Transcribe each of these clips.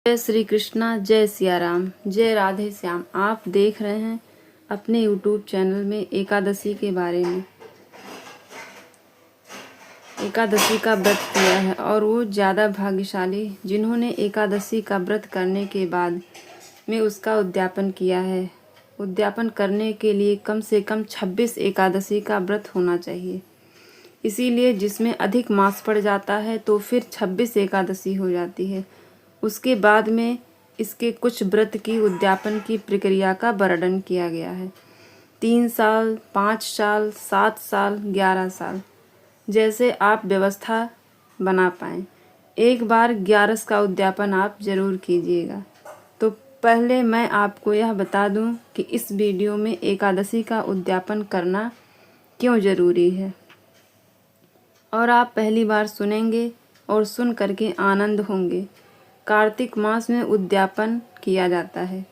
जय श्री कृष्णा, जय सिया राम, जय राधे श्याम। आप देख रहे हैं अपने YouTube चैनल में एकादशी के बारे में। एकादशी का व्रत किया है और वो ज़्यादा भाग्यशाली जिन्होंने एकादशी का व्रत करने के बाद में उसका उद्यापन किया है। उद्यापन करने के लिए कम से कम 26 एकादशी का व्रत होना चाहिए। इसीलिए जिसमें अधिक मास पड़ जाता है तो फिर 26 एकादशी हो जाती है। उसके बाद में इसके कुछ व्रत की उद्यापन की प्रक्रिया का वर्णन किया गया है। 3 साल, 5 साल, 7 साल, 11 साल, जैसे आप व्यवस्था बना पाएँ। एक बार 11 का उद्यापन आप ज़रूर कीजिएगा। तो पहले मैं आपको यह बता दूं कि इस वीडियो में एकादशी का उद्यापन करना क्यों ज़रूरी है, और आप पहली बार सुनेंगे और सुन करके आनंद होंगे। कार्तिक मास में उद्यापन किया जाता है।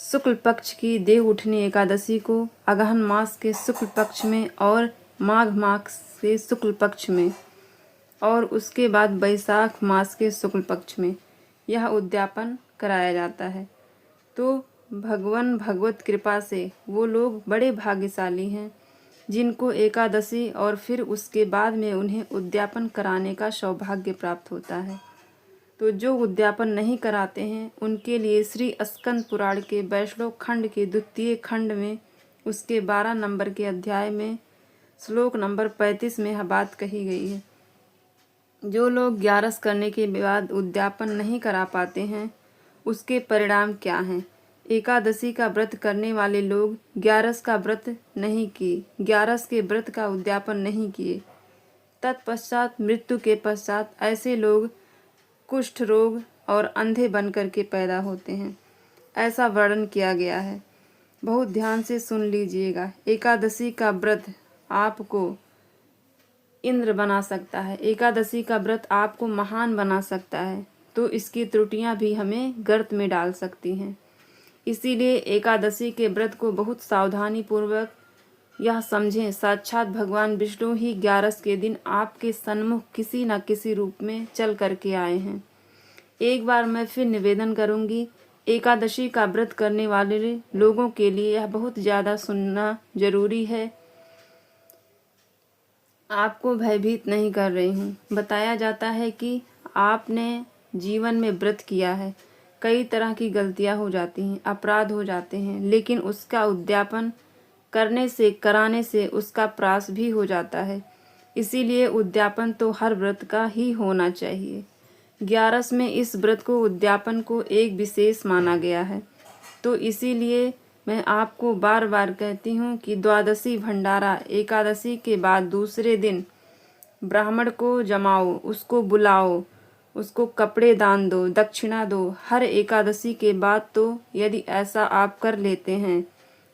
शुक्ल पक्ष की देव उठनी एकादशी को अगहन मास के शुक्ल पक्ष में और माघ मास के शुक्ल पक्ष में और उसके बाद वैशाख मास के शुक्ल पक्ष में यह उद्यापन कराया जाता है। तो भगवान भगवत कृपा से वो लोग बड़े भाग्यशाली हैं जिनको एकादशी और फिर उसके बाद में उन्हें उद्यापन कराने का सौभाग्य प्राप्त होता है। तो जो उद्यापन नहीं कराते हैं उनके लिए श्री स्कंद पुराण के वैष्णव खंड के द्वितीय खंड में उसके 12 नंबर के अध्याय में श्लोक नंबर 35 में यह बात कही गई है। जो लोग 11 करने के बाद उद्यापन नहीं करा पाते हैं उसके परिणाम क्या हैं। एकादशी का व्रत करने वाले लोग 11 का व्रत नहीं किए, 11 के व्रत का उद्यापन नहीं किए, तत्पश्चात मृत्यु के पश्चात ऐसे लोग कुष्ठ रोग और अंधे बन करके पैदा होते हैं। ऐसा वर्णन किया गया है। बहुत ध्यान से सुन लीजिएगा। एकादशी का व्रत आपको इंद्र बना सकता है। एकादशी का व्रत आपको महान बना सकता है, तो इसकी त्रुटियां भी हमें गर्त में डाल सकती हैं। इसीलिए एकादशी के व्रत को बहुत सावधानी पूर्वक यह समझें, साक्षात भगवान विष्णु ही 11 के दिन आपके सन्मुख किसी न किसी रूप में चल करके आए हैं। एक बार मैं फिर निवेदन करूंगी, एकादशी का व्रत करने वाले लोगों के लिए यह बहुत ज़्यादा सुनना जरूरी है। आपको भयभीत नहीं कर रही हूँ। बताया जाता है कि आपने जीवन में व्रत किया है, कई तरह की गलतियाँ हो जाती हैं, अपराध हो जाते हैं, लेकिन उसका उद्यापन करने से कराने से उसका प्रायश भी हो जाता है। इसीलिए उद्यापन तो हर व्रत का ही होना चाहिए। 11 में इस व्रत को उद्यापन को एक विशेष माना गया है। तो इसीलिए मैं आपको बार बार कहती हूँ कि द्वादशी भंडारा एकादशी के बाद दूसरे दिन ब्राह्मण को जमाओ, उसको बुलाओ, उसको कपड़े दान दो, दक्षिणा दो। हर एकादशी के बाद तो यदि ऐसा आप कर लेते हैं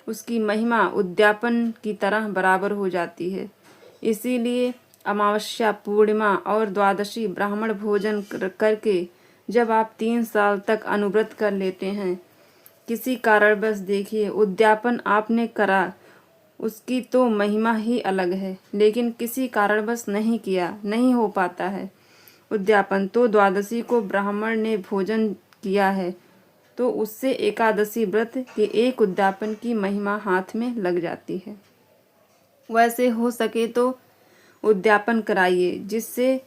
उसकी महिमा उद्यापन की तरह बराबर हो जाती है। इसीलिए अमावस्या, पूर्णिमा और द्वादशी ब्राह्मण भोजन करके जब आप 3 साल तक अनुव्रत कर लेते हैं, किसी कारणवश देखिए उद्यापन आपने करा, उसकी तो महिमा ही अलग है, लेकिन किसी कारणवश नहीं किया, नहीं हो पाता है उद्यापन, तो द्वादशी को ब्राह्मण ने भोजन किया है तो उससे एकादशी व्रत के एक उद्यापन की महिमा हाथ में लग जाती है। वैसे हो सके तो उद्यापन कराइए, जिससे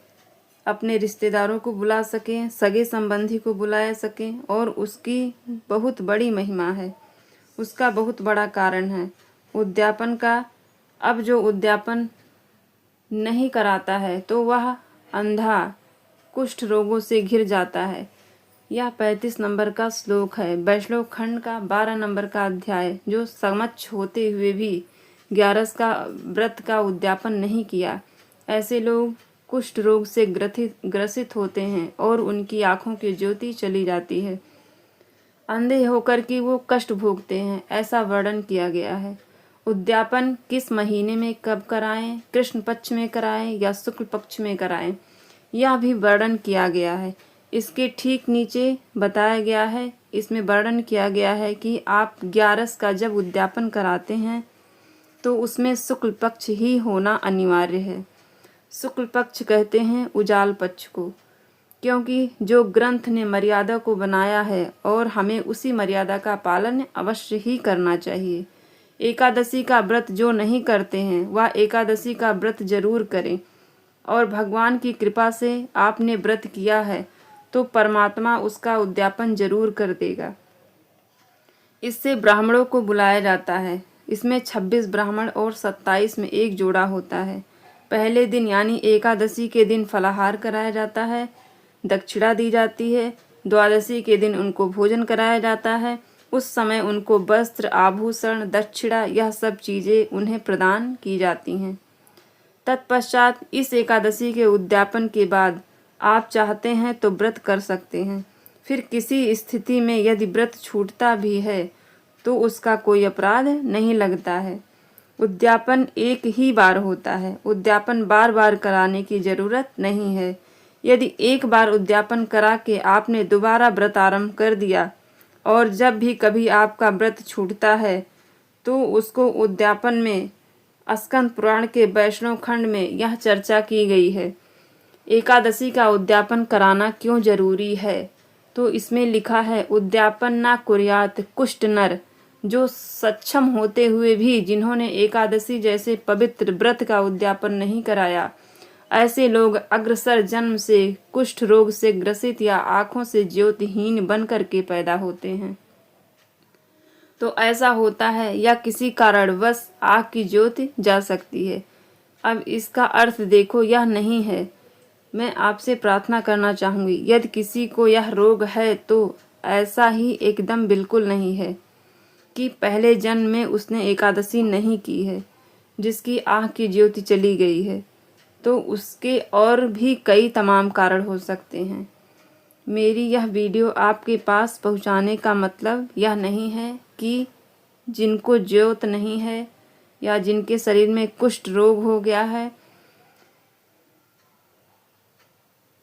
अपने रिश्तेदारों को बुला सकें, सगे संबंधी को बुला सकें, और उसकी बहुत बड़ी महिमा है, उसका बहुत बड़ा कारण है उद्यापन का। अब जो उद्यापन नहीं कराता है तो वह अंधा कुष्ठ रोगों से घिर जाता है। यह 35 नंबर का श्लोक है, वैष्णव खंड का 12 नंबर का अध्याय। जो समक्ष होते हुए भी 11 का व्रत का उद्यापन नहीं किया, ऐसे लोग कुष्ठ रोग से ग्रसित होते हैं और उनकी आंखों की ज्योति चली जाती है, अंधे होकर के वो कष्ट भोगते हैं। ऐसा वर्णन किया गया है। उद्यापन किस महीने में कब कराएं, कृष्ण पक्ष में कराएं या शुक्ल पक्ष में कराएं, यह भी वर्णन किया गया है। इसके ठीक नीचे बताया गया है, इसमें वर्णन किया गया है कि आप 11 का जब उद्यापन कराते हैं तो उसमें शुक्ल पक्ष ही होना अनिवार्य है। शुक्ल पक्ष कहते हैं उजाल पक्ष को। क्योंकि जो ग्रंथ ने मर्यादा को बनाया है और हमें उसी मर्यादा का पालन अवश्य ही करना चाहिए। एकादशी का व्रत जो नहीं करते हैं वह एकादशी का व्रत जरूर करें, और भगवान की कृपा से आपने व्रत किया है तो परमात्मा उसका उद्यापन जरूर कर देगा। इससे ब्राह्मणों को बुलाया जाता है। इसमें 26 ब्राह्मण और 27 में एक जोड़ा होता है। पहले दिन यानी एकादशी के दिन फलाहार कराया जाता है, दक्षिणा दी जाती है। द्वादशी के दिन उनको भोजन कराया जाता है। उस समय उनको वस्त्र, आभूषण, दक्षिणा यह सब चीज़ें उन्हें प्रदान की जाती हैं। तत्पश्चात इस एकादशी के उद्यापन के बाद आप चाहते हैं तो व्रत कर सकते हैं। फिर किसी स्थिति में यदि व्रत छूटता भी है तो उसका कोई अपराध नहीं लगता है। उद्यापन एक ही बार होता है। उद्यापन बार बार कराने की जरूरत नहीं है। यदि एक बार उद्यापन करा के आपने दोबारा व्रत आरंभ कर दिया और जब भी कभी आपका व्रत छूटता है तो उसको उद्यापन में स्कंद पुराण के वैष्णव खंड में यह चर्चा की गई है। एकादशी का उद्यापन कराना क्यों जरूरी है, तो इसमें लिखा है, उद्यापन ना कुर्यात कुष्ठ नर, जो सक्षम होते हुए भी जिन्होंने एकादशी जैसे पवित्र व्रत का उद्यापन नहीं कराया, ऐसे लोग अग्रसर जन्म से कुष्ठ रोग से ग्रसित या आंखों से ज्योतिहीन बन करके पैदा होते हैं। तो ऐसा होता है या किसी कारणवश आँख की ज्योति जा सकती है। अब इसका अर्थ देखो, यह नहीं है। मैं आपसे प्रार्थना करना चाहूँगी, यदि किसी को यह रोग है तो ऐसा ही एकदम बिल्कुल नहीं है कि पहले जन्म में उसने एकादशी नहीं की है, जिसकी आँख की ज्योति चली गई है, तो उसके और भी कई तमाम कारण हो सकते हैं। मेरी यह वीडियो आपके पास पहुंचाने का मतलब यह नहीं है कि जिनको ज्योत नहीं है या जिनके शरीर में कुष्ठ रोग हो गया है,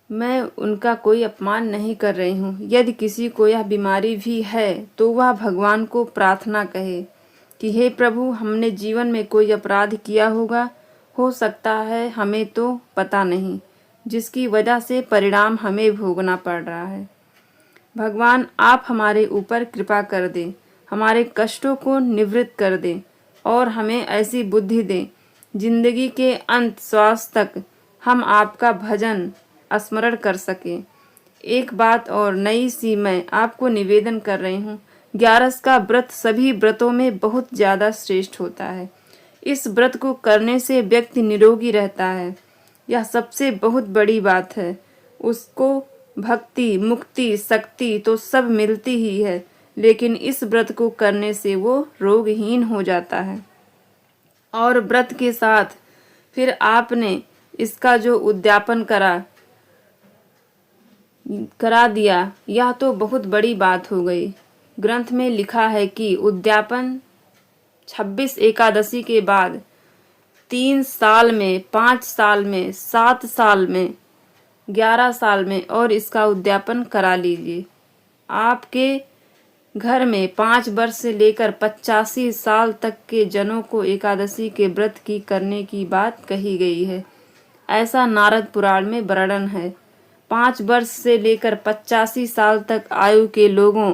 मैं उनका कोई अपमान नहीं कर रही हूँ। यदि किसी को यह बीमारी भी है तो वह भगवान को प्रार्थना कहे कि हे प्रभु, हमने जीवन में कोई अपराध किया होगा, हो सकता है हमें तो पता नहीं, जिसकी वजह से परिणाम हमें भोगना पड़ रहा है। भगवान आप हमारे ऊपर कृपा कर दें, हमारे कष्टों को निवृत्त कर दें और हमें ऐसी बुद्धि दें जिंदगी के अंत श्वास तक हम आपका भजन स्मरण कर सकें। एक बात और नई सी मैं आपको निवेदन कर रही हूँ, 11 का व्रत सभी व्रतों में बहुत ज़्यादा श्रेष्ठ होता है। इस व्रत को करने से व्यक्ति निरोगी रहता है, यह सबसे बहुत बड़ी बात है। उसको भक्ति, मुक्ति, शक्ति तो सब मिलती ही है, लेकिन इस व्रत को करने से वो रोगहीन हो जाता है। और व्रत के साथ फिर आपने इसका जो उद्यापन करा दिया, यह तो बहुत बड़ी बात हो गई। ग्रंथ में लिखा है कि उद्यापन 26 एकादशी के बाद 3 साल में, 5 साल में, 7 साल में, 11 साल में और इसका उद्यापन करा लीजिए। आपके घर में 5 वर्ष से लेकर 85 साल तक के जनों को एकादशी के व्रत की करने की बात कही गई है। ऐसा नारद पुराण में वर्णन है। 5 वर्ष से लेकर 85 साल तक आयु के लोगों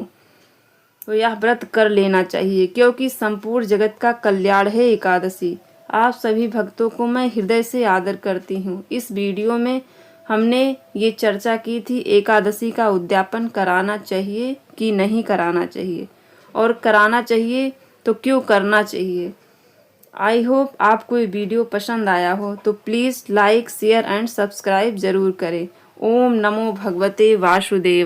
को यह व्रत कर लेना चाहिए, क्योंकि संपूर्ण जगत का कल्याण है एकादशी। आप सभी भक्तों को मैं हृदय से आदर करती हूँ। इस वीडियो में हमने ये चर्चा की थी एकादशी का उद्यापन कराना चाहिए कि नहीं कराना चाहिए, और कराना चाहिए तो क्यों करना चाहिए। आई होप आपको ये वीडियो पसंद आया हो तो please like, share and subscribe ज़रूर करें। ओम नमो भगवते वासुदेव।